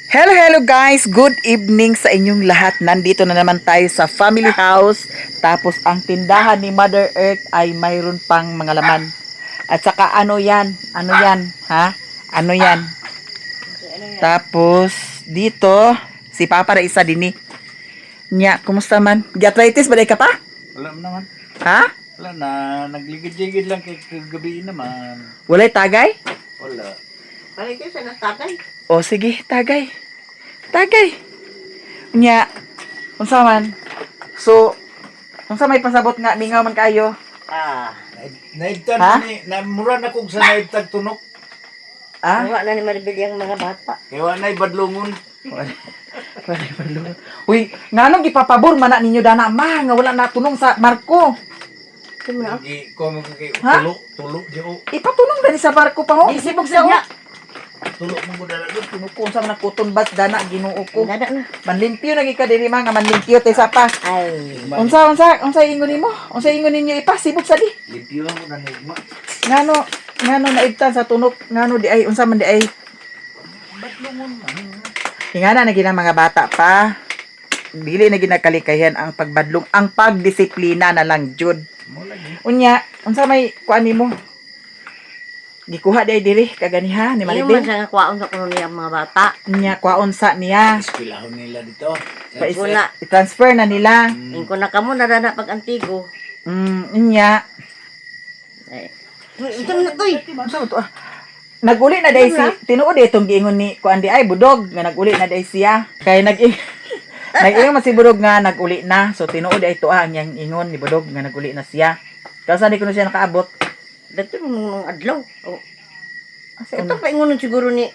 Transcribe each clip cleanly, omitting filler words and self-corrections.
Hello, hello guys! Good evening sa inyong lahat. Nandito na naman tayo sa family house. Tapos ang tindahan ni Mother Earth ay mayroon pang mga laman. At saka ano yan? Ano yan? Ha? Ano yan? Tapos dito, si Papa na isa din eh. Nya, kumusta man? Arthritis ba ka pa? Wala mo naman. Ha? Wala na. Nagligid-ligid lang kay gabi naman. Walay tagay? Wala. Balik kayo sa natagay. O sige, tagay. Tagay. Nya, unsa man? So, unsa may pasabot nga mingaw man kayo? Naibtag Ha? ni, namura na kung sa naibtag tunok. Ah? Nawa na ni Maribel yung mga bata. Kaya wala badlungon. Uy, nganong gipapabor man na ninyo dana ma nga wala na tunong sa barko. Ito mo na. Hindi ko mo kay Ha? tulo di o. Ipatunong dali sa barko pa ho. Isibog siya ho. Tulo mo dala do. Tinukon sa nakuton bas dana Ginoo ko. Nada na. Manlimpyo na gika diri mga manlimpyo tay sa pa. Ay. Unsa ingon nimo? Unsa ingon ninyo ipasibog sa di? Limpyo mo na nigma. Ngano naibtan sa tunok ngano di ay unsa man di ay Badlungon man. ingana na ginang mga bata pa. Dili na ginakalikayhan ang pagbadlong, ang pagdisiplina na lang jud. Mo lagi. Unya, unsa may kuan nimo? Gikuha day diri kaganiha ni Iyo man Maribel. sa nakwaon sa kuno niya ang mga bata. Unya kwaon sa niya. Eskwelahon nila dito. Wala. I-transfer na nila. Ingko na kamo nadana pag antigo. Unya. Ay. Ito na toy. Unsa to? Naguli na day si tinuod itong giingon ni kuan di ay budog nga naguli na day siya. Kay nag-ingon man si budog nga naguli na. So tinuod ay to ang yang ingon ni budog nga naguli na siya. Kasi di ko na siya nakaabot. Dito nung adlaw. Oh. Kasi Ito pa ingon siguro ni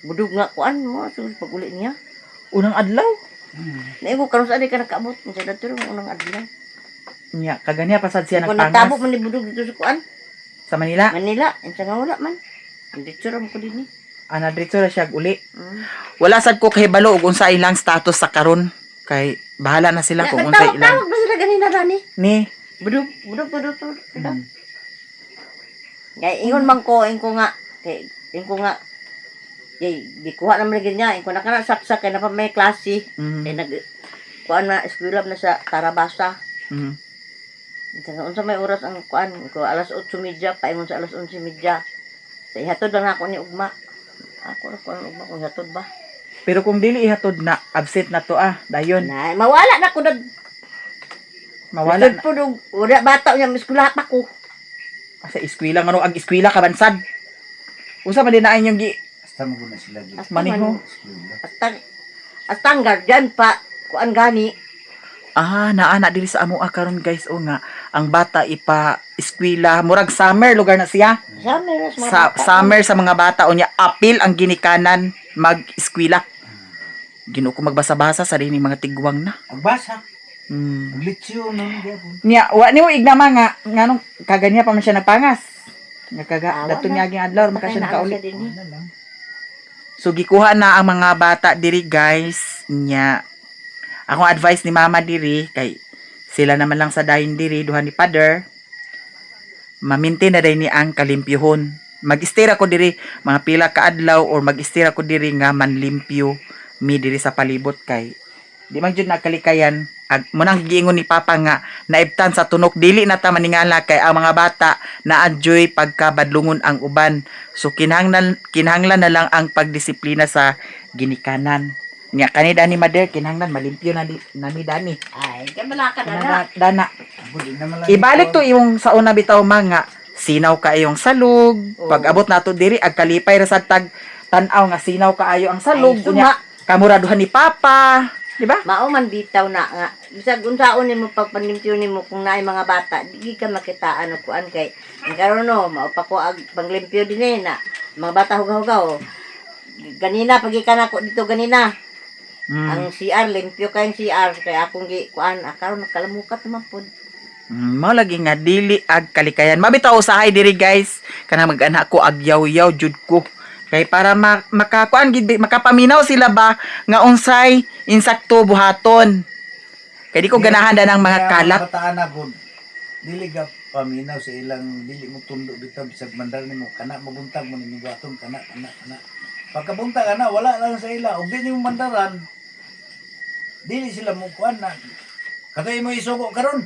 budog nga kuan mo so paguli niya. unang adlaw. Naingo karon sa di ka nakaabot. Sa dito unang adlaw. Nya kaganiya pasad siya Kung nagtabok nagpangas man ni budog dito sa kuan. sa Manila. Manila, insa nga wala man. Dito ra mo ko dinhi. Ana diretso na siya uli. Wala sad ko kahibalo ug unsa ilang status sa karon kay bahala na sila kung unsa ilang Tawag ba sila ganina rani? ni Budog. Kaya ingon man ko, inko nga, gikuha naman lagi niya, inko na ka na saksak, kaya na pa may klase, kaya kuhaan na, eskwila na sa Tarabasa. Mhm. Unsa may oras ang kuhaan, ko alas 8:30, paingon sa alas 11:30. Sa ihatod lang ako ni Ugma. Ako na kuhaan Ugma, kung ihatod ba? Pero kung dili ihatod na absent na to dayon Na, mawala na ko na, mawala na po nung, wala bata niya, miskula pa ko. sa eskwela ngano ang eskwela kabansad. Unsa man dinaan yung gi Basta mo na sila dito. maniho? Atang, guardian pa, kuhaan gani. Naa na diri sa amo karon guys o nga ang bata ipa eskwela murag summer lugar na siya. Summer sa mga bata unya apil ang ginikanan mag-eskwela. Ginoo ko magbasa-basa sa dining mga tigwang na. Ang basa. Hmm. Ang litsyo no gyapon. Nya wa ni mo ignama nga nganong kaganiya pa man siya nagpangas. Nga kaga Awa dato na. niya aging adlaw maka siya nakauli. Na lang. So gikuha na ang mga bata diri guys nya. Akong advice ni mama diri kay sila naman lang sa dahin diri duha ni father. Mamintin na day ni ang kalimpyuhon. Mag-stay ako diri mga pila ka adlaw or mag-stay ako diri nga manlimpyo mi diri sa palibot kay di man jud nagkalikayan munang giingon ni papa nga naibtan sa tunok dili na ta maningala kay ang mga bata na enjoy pagkabadlungon ang uban. So kinahanglan na lang ang pagdisiplina sa ginikanan. Nya kanida ni mother kinahanglan malimpyo na nami dani. Ay, kaya malaka na. Dana. Ako di naman lang. Ibalik to yung sa una bitaw mga sinaw kaayo ang salug. Oo. Pag abot nato diri ag kalipay ra sa tag tan-aw nga sinaw kaayo ang salug. Ay, Unya kamuraduhan ni papa, di ba? Mao man bitaw na nga. Bisag unsaon nimo pagpanlimpyo nimo kung naay mga bata, di ka makitaan og kuan kay karon no, mao pa ko ag panglimpyo din na. Mga bata hugaw-hugaw. Ganina pagi ka na ko dito ganina. Ang CR limpyo kay CR kay akong gi kuan karon nakalamukat naman pud. Mao lagi nga dili ag kalikayan. Mabitaw usahay diri guys. Kana mag-ana ko ag yaw-yaw jud ko. Kay para makakuan gid makapaminaw sila ba nga unsay insakto buhaton. Kay di ko ganahan ng mga kalat. Kataan na gud. Dili ka paminaw sa ilang dili mo tundo bitaw bisag mandal nimo kana mabuntag mo ni buhaton kana. Pagkabunta ka na, wala lang sa ila. Ug di mo mandaran, dili sila mo kuan na. Katay mo isugo karon.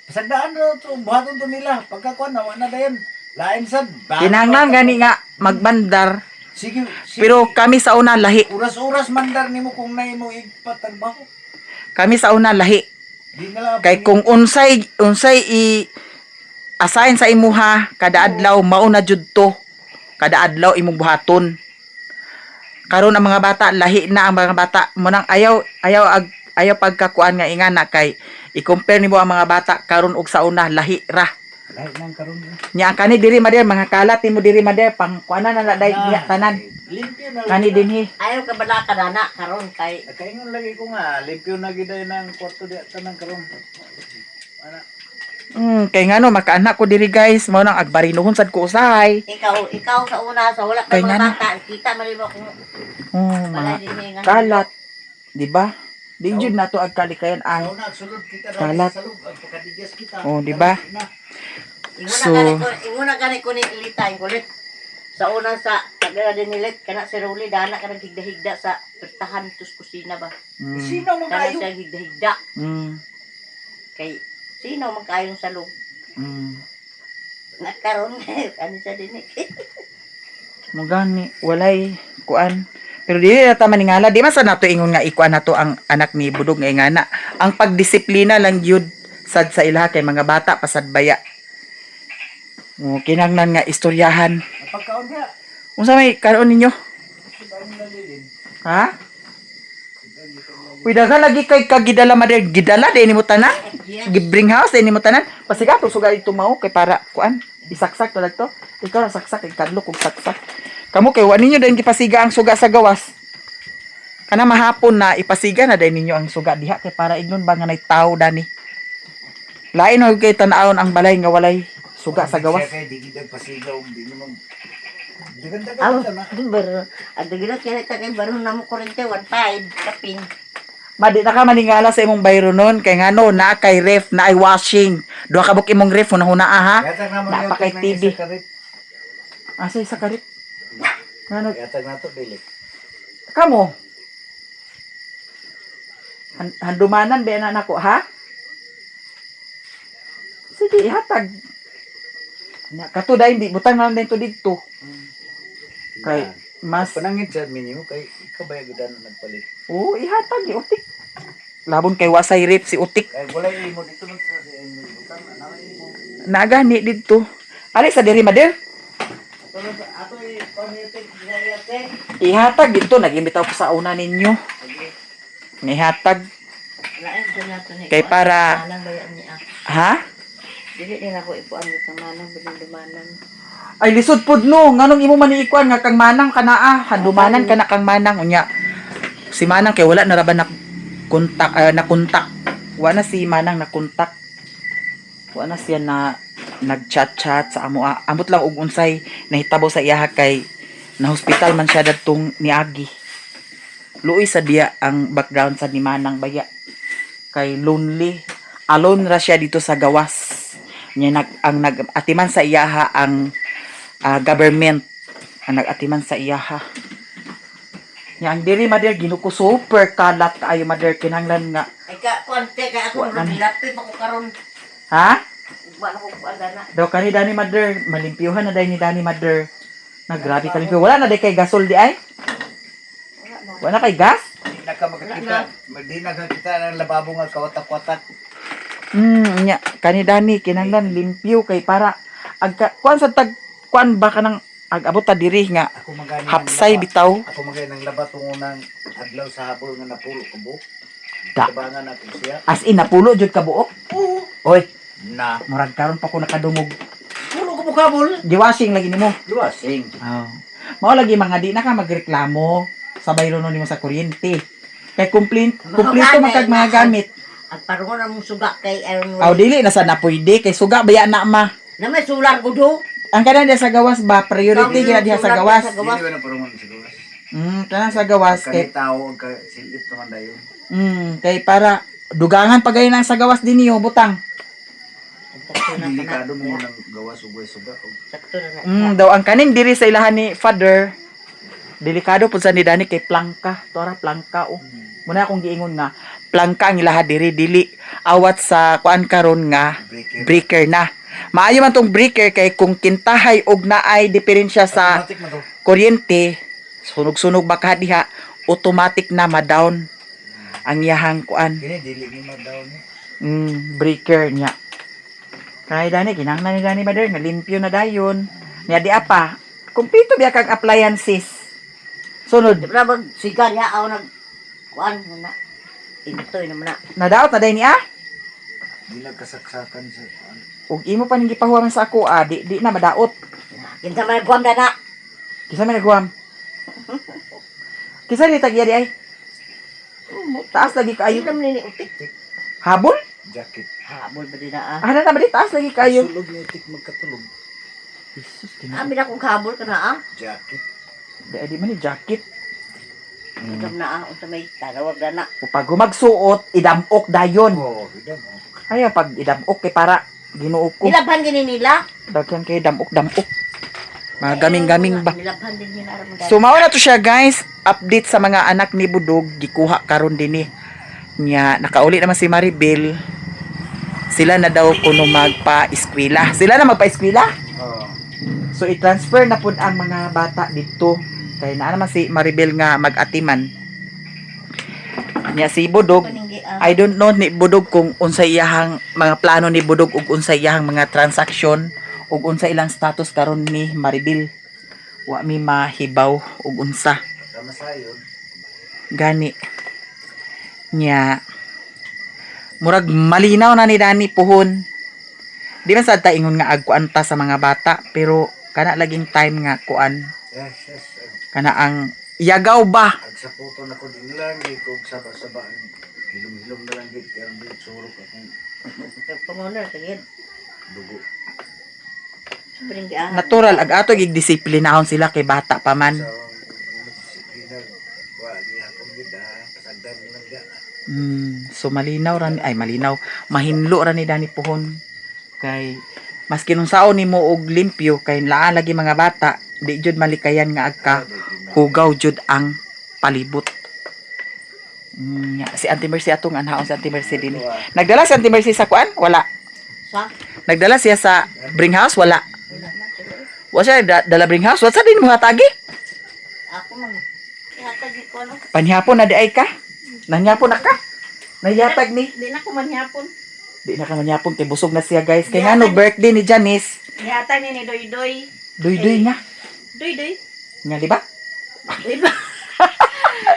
Pasagdaan ro to, buhaton to nila. Pagkakuan na, wala na dayon. Lain sad. Kinahanglan gani nga magbandar. Sige, sige. Pero kami sa una lahi. Uras-uras mandar nimo kung nay mo igpatagbaho. Kami sa una lahi. Di na lang. Kay kung unsay i assign sa imuha kada adlaw mao na jud to. Kada adlaw imong buhaton. Karon ang mga bata lahi na ang mga bata mo nang ayaw pagkakuan nga ingana kay i-compare nimo ang mga bata karon og sa una lahi ra. Lahi nang karon. Nya kani diri mader mga kalat nimo diri mader pang kuanan na day niya tanan. Limpyo na. Kani dinhi. Ayaw ka bala ka na karon kay Kaingon lagi ko nga, limpyo na giday ng kwarto di tanang karon. Ana. Kay ngano makaanak ko diri guys, mao nang agbarinuhon sad ko usahay. ikaw sa una sa wala ka Kay mga nga na. bata kita malimo kung Mga wala din nga kalat, di ba? Di jud nato ag kalikayan ay. Una sulod kita Kalat. sa loob ang pagkadigas kita. Oh, di ba? So- inguna gani ko ni ilita ang kulit sa una sa tagara din nilit kana si Rolly dana ka higda-higda sa pertahan tus kusina ba Sino mo kana kayo? siya higda-higda Mm. kay sino man kayong salog Mm. nakaroon ano siya din Mo gani walay kuan. Pero dili na ta maningala, di man sa nato ingon nga ikuan nato ang anak ni Budog nga ingana. Ang pagdisiplina lang yun sad sa ilaha kay mga bata pasad baya. O kinahanglan nga istoryahan. Pagkaon niya. Unsa may karon ninyo? Ha? Uy, daga lagi kay kagidala mader gidala din nimo tanan. Gibring house din nimo tanan. Pasigato suga ito mao kay para kuan isaksak to to. Ikaw ra saksak ikadlo kog saksak. Kamo kay wa ninyo din gipasiga ang suga sa gawas. Kana mahapon na ipasiga na din ninyo ang suga diha kay para ignon ba nga nay tawo dani. Lain og kay tan-awon ang balay nga walay suga sa gawas. Siya kay di gid pasigaw di mo. Diganda aw ka na. baro ada gila kaya ta kay baro namo kurente 15 kapin Madi na ka maningala sa imong bayro nun kay ngano na kay ref na ay washing. Duha ka buk imong ref hunahuna ha. Yatag na mo Napakay yung TV. isa karit. Asa isa karit? Ngano Yatag na to dili. kamo? Handumanan ba na nako ha? Sige, ihatag. Na kato dai di butang na lang to didto. Kay mas Panangin sa minyo kay ikaw ba yung nagpalit. oh ihatag ni utik. Labon kay wasay ref si utik. Kay wala imo dito man sa imo butang na imo. Nagani didto. Ali sa diri mader. Ato i-commuting ginayate. Ihatag dito nagimbitaw ko sa una ninyo. Ihatag lain sa nato ni kay para manang bayan ni ha? dili din ako ipuan mo sa manang binudumanan Ay lisod pud no nganong imo man iikuan nga kang manang kana handumanan kana kang manang unya. Si manang kay wala na ra ba na kontak na kontak. Wala na si manang na kontak. Wala na siya na nag-chat-chat sa amo. Amot lang og unsay nahitabo sa iyaha kay na hospital man siya dadtong niagi. Luoy sa diya ang background sa ni manang baya. Kay lonely. Alone ra siya dito sa gawas. Nya ang nag-atiman sa iyaha ang government ang nag-atiman sa iyaha. Nya ang diri mader ginuko super kalat ayo mader kinahanglan nga ay ka konti kay ako Wa- lapit ako karon ha? wala ko agana Daw kani Dani Mother, malimpyuhan na dahil ni Dani Mother. Na grabe kalimpyo. Wala na dahil kay gasol di ay? Wala na kay gas? Di na ka makakita. Di na ka kita ng lababo nga kawatak-watak. Nya. Kani Dani, kinanglan limpyo kay para kuan sa tag kuan ba ka ng agabot ta diri nga Ako magani hapsay bitaw. Ako magani ng laba tong unang adlaw sa hapon nga napulo ko buok. Da. Tabangan natin siya. As in napulo jud ka buok. Oo. Oy, Na. murag karon pa ko nakadungog. Pulo ko bukabol. Giwashing lagi nimo. Luwasing. Oh. Mao lagi mga di na ka magreklamo sa bayro nimo sa kuryente. Kay kumplito man kag mga gamit. at parungon na mong suga kay Iron Aw dili na sa na pwede kay suga baya na ma. na may sular ko do Ang kanan diya sa gawas ba priority gina diha sa gawas. Hindi ba na parungon siguro? Kanan sa gawas Kani kay tao ka silit naman dayon. kay para dugangan pagay nang sa gawas din niyo butang. sakto na Delikado mo na nang gawa sugay suga. sakto na na Daw ang kaning diri sa ilahan ni father Delikado po sa ni Dani kay plangka. Tora plangka oh. Muna akong giingon nga plangka ang ilaha diri dili awat sa kuan karon nga breaker na. Maayo man tong breaker kay kung kintahay og naay diferensya sa Automatic man to. kuryente, sunog-sunog baka diha, automatic na ma-down ang iyahang kuan. Kini dili ni ma-down ni. Breaker niya. Kaya Dani, kinanglan ni Dani Bader, nga limpyo na dayon. Niya di apa, kumpleto biya kag appliances. Sunod, Di ba mag sigar ya ako nag kuan na. Itoy naman na. nadaot na day niya. Di nagkasaksakan sa kuan. Ug imo pa ning gipahuwaman sa ako, di na madaot. Kinsa man guam na. Kisa may naghuwam. Kisa di tagya di ay. Taas lagi Ayo kayo. naman ni utik. Habol? Jacket. Habol ba din na ah. Ano na ba di taas lagi kayo? Sulog ni tik magkatulog. Jesus, Amin akong habol ka na ah. Jacket. di man ni jacket. Ikaw na ah. Unsa may tanawag na na. O pag magsuot, idamok dayon. Oh, gida mo. Ay, pag idamok kay para ginuo ko. Nilabhan gini nila. Daghan kay damok-damok. Mga gaming-gaming ba. Nilabhan din nila aram So mao na to siya guys, update sa mga anak ni Budog, gikuha karon dinhi. Nya nakauli naman si Maribel. Sila na daw kuno magpa-eskwela. Sila na magpa-eskwela. Oh. So i-transfer na pud ang mga bata dito. Kay naa naman si Maribel nga mag-atiman. Nya si Budog, I don't know ni Budog kung unsay iyahang mga plano ni Budog ug unsay iyahang mga transaksyon ug unsa ilang status karon ni Maribel. Wa mi mahibaw ug unsa. Sama sayon. Gani. Nya murag malinaw na ni Dani puhon. Di man sad ta ingon nga agkuan ta sa mga bata, pero kana laging time nga kuan. Yes, yes. Kana ang yagaw ba? Agsaputo na ko din lang. Di ko saba-saba. Hilom-hilom na lang gid. Kaya di surok akong Pangunar tingin. dugo. Sabihin di ah. Natural ag ato gig disiplinahon sila kay bata pa man. Sa disiplina. Wa di akong gid pasagdan lang gid. So malinaw ra ay malinaw, mahinlo ra ni Dani puhon kay maski nung saon nimo og limpyo kay laan lagi mga bata, di jud malikayan nga agka hugaw jud ang palibot. Si Auntie Mercy atong anhaon si Auntie Mercy dinhi. Nagdala si Auntie Mercy sa kuan? Wala. Sa? Nagdala siya sa bring house? Wala. Wala na. Wa siya dala bring house? Wa sa din mo hatagi? Ako man. Ihatag ko ano. Panhapon na di ay ka? Nanyapon na ka? Nayatag ni? Di na ko manhapon. Di na ka manyapon kay busog na siya guys. Kay nga no birthday ni Janice. Ihatag ni Doy Doy. Duy-duy nga. Doy Doy. Nga di ba? Doy ba?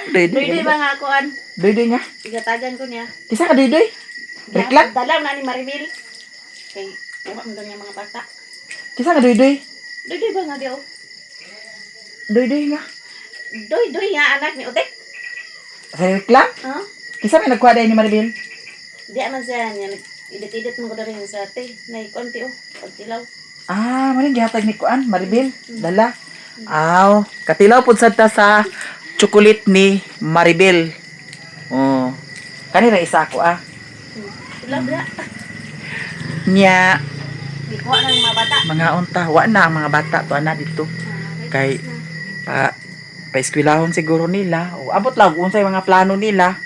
Duy-duy. Doy Doy ba nga ako an? Duy-duy nga. Igatagan ko niya. Kisa ka duy-duy? Reklam? Dalaw na ni Maribel. Kay kuha mo daw niya mga bata. Kisa ka duy-duy? Doy Doy ba nga di oh? Duy-duy nga. Doy Doy nga anak ni Utek. Sa reklam? Huh? Kisa may nagkuha dahil ni Maribel? Di man siya niya. Edit-edit mo ko na rin sa ate. Nay konti oh. Pagtilaw. Ah, maling gihatag ni Kuan, Maribel. Dala. Aw, katilaw pud sad ta sa chocolate ni Maribel. Oh. Kanira isa ako ah. Tilaw ba? Nya Di kuha na ng mga bata. mga unta, wa na ang mga bata to ana dito. Kay pa-eskwelahon siguro nila. O abot lang kung unsay mga plano nila.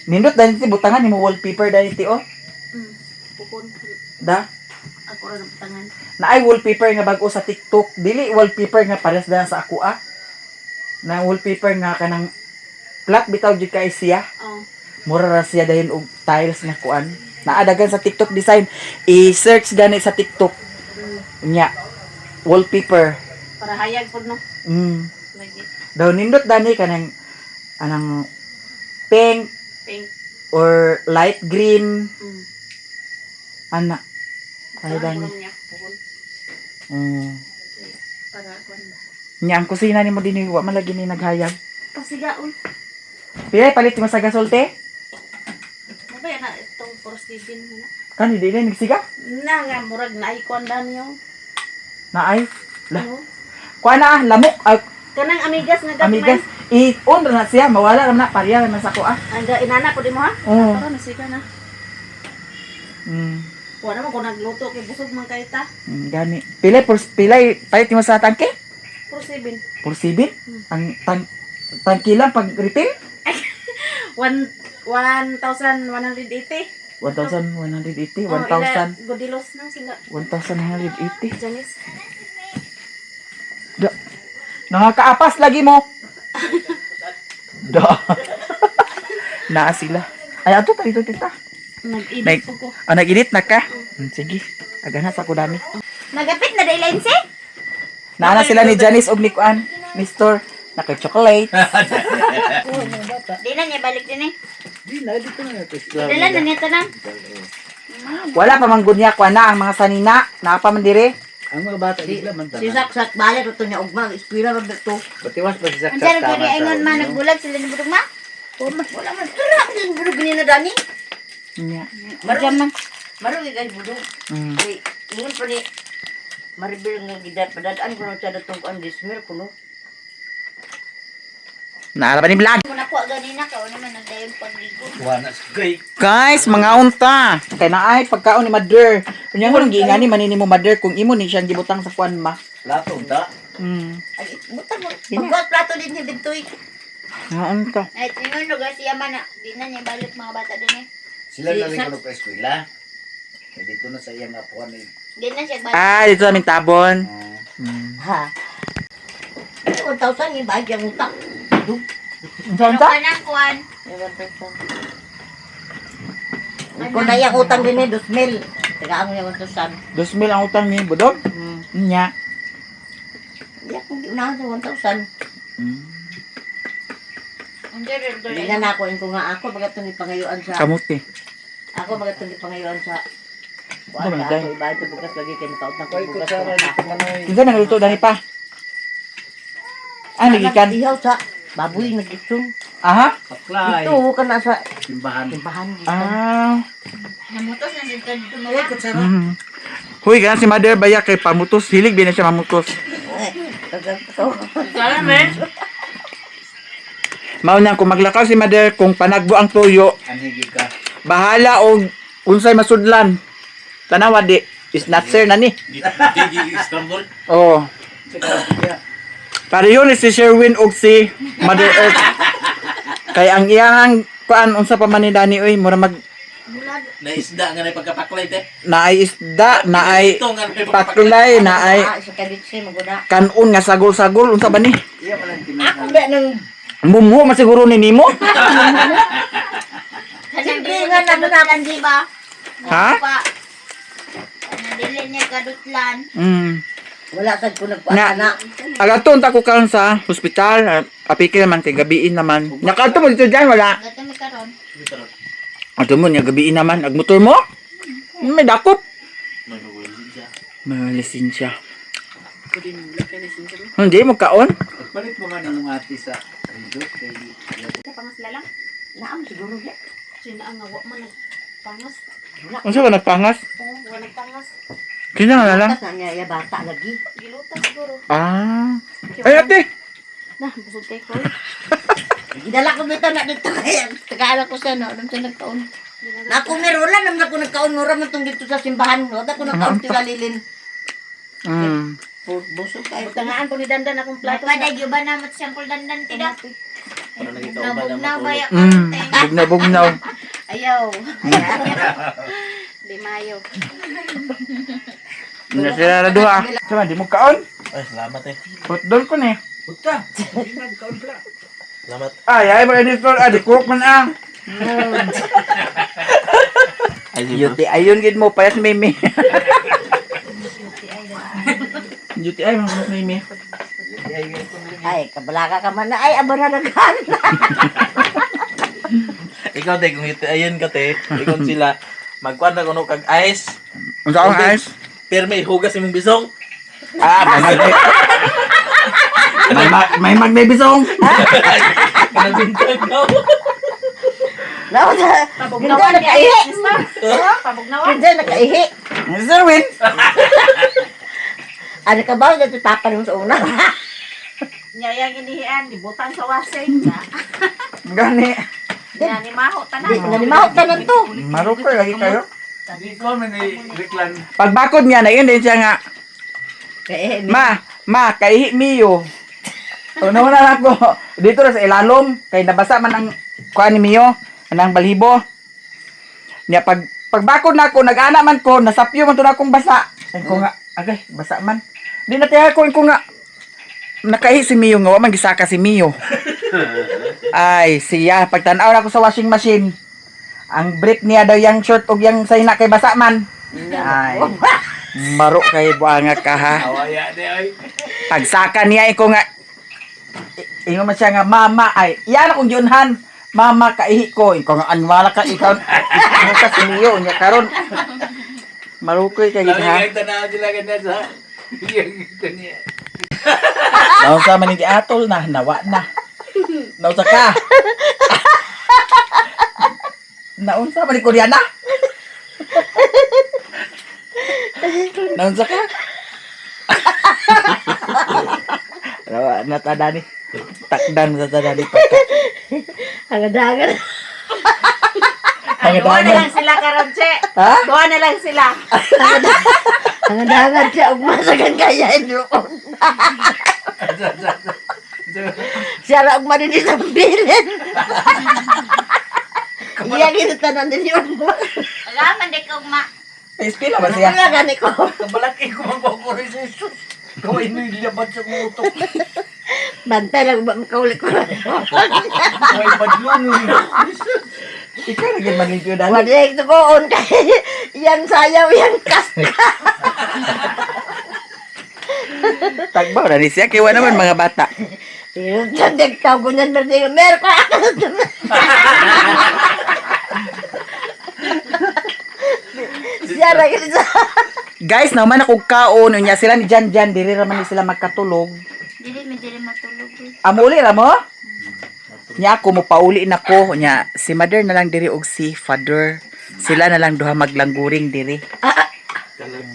Nindot dahil ti butangan ni mo wallpaper dahil ti oh. Pukon. Da. Ako rin ang tangan. Naay wallpaper nga bago sa TikTok. Dili wallpaper nga pares dahan sa ako ah. Na wallpaper nga kanang flat bitaw jud kay siya. Oh. Mura ra siya dahil og tiles nga kuan. Naadagan sa TikTok design. I-search gani sa TikTok. Nya wallpaper. Para hayag po no. Lagi. Daw nindot dani kanang anang pink Pink. or light green ana. Ay Para dani. kulong niya. Pukon. Para kuan ba. Nya ang kusina nimo dinhi wa man lagi ni naghayag. Pasigaon. Pila palit mo sa gasolte? Mabaya na itong porcelain na. Kani di na nagsiga? Na nga murag na icon dan yung Naay. La. ano. Kuan na lamok Kanang amigas nga gagmay. amigas. I-on na siya mawala ra na pariya na sa ko ah. Anda inana po di mo ha? Oo. Para nasiga na. Wala mo ko nagluto kay busog man kay ta. Gani. Pila palit mo sa tangke? 47. 47? Ang tangkilan pag retail? 1,180. 1,180, Oh, 1,000, Godilos na sila. 1,180. Janice. Nakakaapas lagi mo. Da. Naa sila. Ay, ato pa dito tita. Nag-edit po ko. Nag-edit na ka? Sige. Agana sa kudami. Nagapit na dahil lense? Naana sila ni Janice og ni Kuan, Mr. Naka-chocolate. Di na niya balik din eh. Di na, dito na ito. Dala na niya tanan. Wala pa man gud niya kuan na ang mga sanina. Naa pa man dire. Ang mga bata, di lang man Si Saksak balik ito niya ugma, eskwela ra dito. Batiwas pa si Saksak. Andiyan ko rin ingon man nagbulag sila ni Budog ma. Wala man tira din budog ni na dani. Nya. Marjam man. Maro gi guys budog. Mm. Ay, ingon pa ni Maribel nga gidat padadaan ko na sa datong kuan dismir kuno. Naala pa ni vlog. Kung nakuha ganina ka, o naman nagdayon pagligo. Wala sa kay. Guys, mga unta. Kay naay pagkaon ni mother. Kunya ko nang giingani manini mo mother kung imo ni siyang gibutang sa kuan ma. Lato, da. Ay, butang mo. Magbuhat plato din ni Bintoy. Mga unta. Ay, tingnan lugar siya man na. Di na niya balik mga bata din eh. Sila Si na rin Sak- ko pa eskwela. Eh, dito na sa iyang apuan eh. Di na siya balik. Ah, dito namin tabon. Mm. Ha. 1,000 yung bahag yung utang. Ano ka na, Kuan? Kung na yung utang din eh, 2,000. Tagaan mo yung 1,000. 2,000 ang utang ni Budog. Nya. Hindi akong unahan sa 1,000. Andiyan rin Hindi na nakuin ko nga ako, bagat itong ipangayuan sa... Kamuti. Ako bagat itong ipangayuan sa... Ano man, Kuan day? ako, iba ito bukas lagi kayo nakaot na Kay bukas kutsara dito man ay. Kinsa nang luto dani pa? Ah, nagikan. Ihaw sa baboy, nag-itong. Aha. Paklay. Ito, ka na sa Timbahan. timbahan. Ah. Namutos na siya dito Kay mga. kutsara. Huy, ganyan si mother baya kay pamutos. Hilig din na siya mamutos. Kala man. Mauna kung maglakaw si mother kung panagbo ang tuyo, Anhigi ka. bahala og unsay masudlan. Tanawa di is not sir na ni. Istanbul. Oh. Pareho ni si Sherwin og si Mother Earth. Kay ang iyang kuan unsa pa man ni Dani oy mura mag Bulag. Naisda nga na pagkapaklay te. naay isda, naay Ito nga na pakulay, naay Sa kabitsi, maguna. kanon nga sagol-sagol unsa ba ni? Iya man ang Ako tinatawag. ba nang... Mumuo man siguro ni nimo. Siyempre nga naman ako. Di ba? Ha? Pa. Nadili niya kadutlan. Wala sad ko Na, nagpaana na. agaton ta ko karon sa hospital, apike naman kay gabiin naman. Nakaadto mo dito diyan wala. Gato mi karon. Adto mo niya gabiin naman ag motor mo? May dakop. May lisensya. Hindi mo kaon? Palit mo nga ng ati sa Ridot kay Sa pangasla lang. Naam siguro ya. Sina ang awa man nagpangas. Unsa ba nagpangas? Oo, wala nagpangas. Kina nga lang. Tas na niya ya bata lagi. Gilutas siguro. Ah. Ay ate. Nah, busog kay ko. Gidala ko bitaw na dito kaya tagaala ko sa no, nung nagkaon. Na ako meron naman ako nagkaon mura man tong dito sa simbahan. Wala ko nagkaon tilalilin. Busog kayo. Tangaan ko ni Dandan akong plato. Pada gyuban na mat sample Dandan tida. Para nagkauban Nabog na na baya matulog. Bugnaw. Ayaw. Di mayo. Nya sila na duha. Sama di mo kaon? Ay, salamat eh. Hotdog ko ni. Puta. Di man kaon pala. Salamat. Ay mo editor adi kurok man ang. Ay, Yuti ayon gid mo payas meme. Yuti ay mo meme. Ay, kabalaka ka man na. Ay, aba na naghan. Ikaw te, kung ito ayun ka te, ikaw sila, magkuhan na kuno kag ice, Unsa ang guys? pero may hugas imong bisong. Ah, may magbibisong. Kanabintag daw. Nawa na. Hindi nakaihi. Hindi nakaihi. Sir Win. Ano ka ba? Dito tapan mo sa una. Nyayang inihian, dibutan sa wasing. Gani. Yan, ni maho tanan. Di, nanimahot ka na to. Maruper lagi kayo. Di ko man ay reklan. Pagbakod niya na yun din siya nga. Kaya, Ma, Ma, kaihi Mio. Una na ako. Dito na sa ilalom. Kay nabasa man ang kuha ni Mio. Anang balhibo. Nya pagbakod na ako, nag-ana man ko, nasapyo man to na akong basa. Ay ko nga, agay, basa man. Di na tiya ko nga, nakaihi si Mio nga, waman gisaka si Mio. Ay, siya, pagtanaw na ako sa washing machine, ang brief niya daw yung short o yung sayna kay basa man. Ay, maro kay buanga ka ha. Awaya di ay. Pagsaka niya, iko nga, ingo man siya nga, mama, ay, yan akong yunhan. Mama, kaihi ko. Ikaw nga, anwala ka, ikaw ka si Mio niya karon. Marukoy kay gid ha. Lagi tanaw sila ganda sa. Yung kanya. Nausa man ni atol na, nawa na. Nausa ka. Naunsa man ni Koreana. Naunsa ka. Nawa na tada ni. Takdan sa tada ni pagka. Hangadagan. Kuha na lang sila karon, che. Ha? Kuha na lang sila. Hangadagan siya ug masagan kaya doon. Siya ra ug manini sa bilin. Iya gid tanan din yun. Wala man di ko ma. Ispila ba siya? Wala gani ko. Kabalaki ko man ko rin sa isus. Kaway mo yung labat sa mutok. Bantay lang ba makaulit ko. Kaway badlong. Ikaw lagi malimpyo dali. Wadek to ko on kay yang sayaw yang kasta. Tagbaw na ni siya kay wa naman mga bata. Yung sandag tao ko niyan berdi mer ko. Siya ra gid sa. Guys, naman ako kaon unya sila ni Jan diri ra man ni sila magkatulog. Dili matulog. Amuli ra mo? Nya ako mo pauli na ko nya si mother na lang diri og si father. Sila na lang duha maglangguring diri.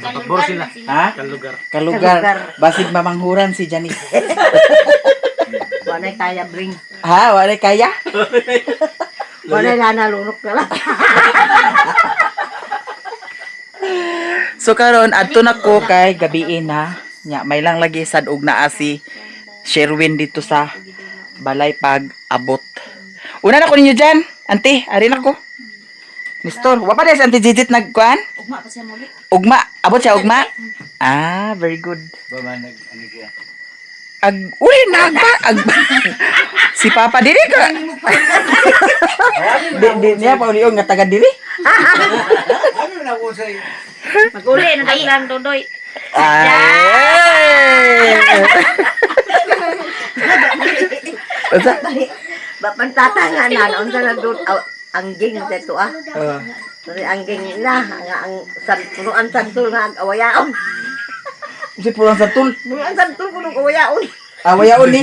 Pabor sila. Ha? Kalugar. Kalugar. Basig mamanghuran si Janice. Wala kaya bring. Ha? Wala kaya? Wala na nalunok na lang. So karon adto na ko kay gabiin na. Nya may lang lagi sad og naa si Sherwin dito sa balay pag abot. Una na ko ninyo dyan. Auntie, ari na ko. Nestor, wa pa des Auntie Jijit nagkuan? Ugma pa siya muli. Ugma, abot siya ugma. Ah, very good. Ba man ano kaya? Uy, nagba. Si Papa diri ka. Di niya pa uliong nga taga diri. Ano na ko sa Maguli na lang dodoy. Ay. Usa? Bapan tatangan na unsa na dun angging dito ah. Sorry angging na ang punuan santul nga ang awayaon. Si pulang satul. Punuan santul kuno awayaon. Awayaon ni.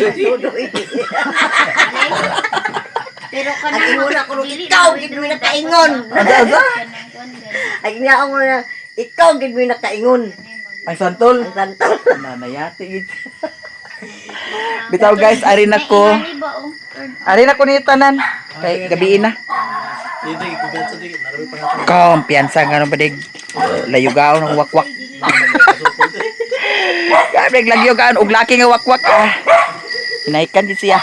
Pero Ang ingon ako nung ikaw gid mo nakaingon. Ada. Ang niya ako na ikaw gid mo nakaingon. Ang santul. Ang santul. Nanayati gid. Bitaw guys, ari na ko. Ari na ko ni tanan. Kay gabi na. Dito, ikubilat sa tigit. Narami pa nga. Kumpiyansa nga nung badig. Layugaw ng wakwak. Gabi, lagyugaw og laki nga wakwak. Hinaikan di siya.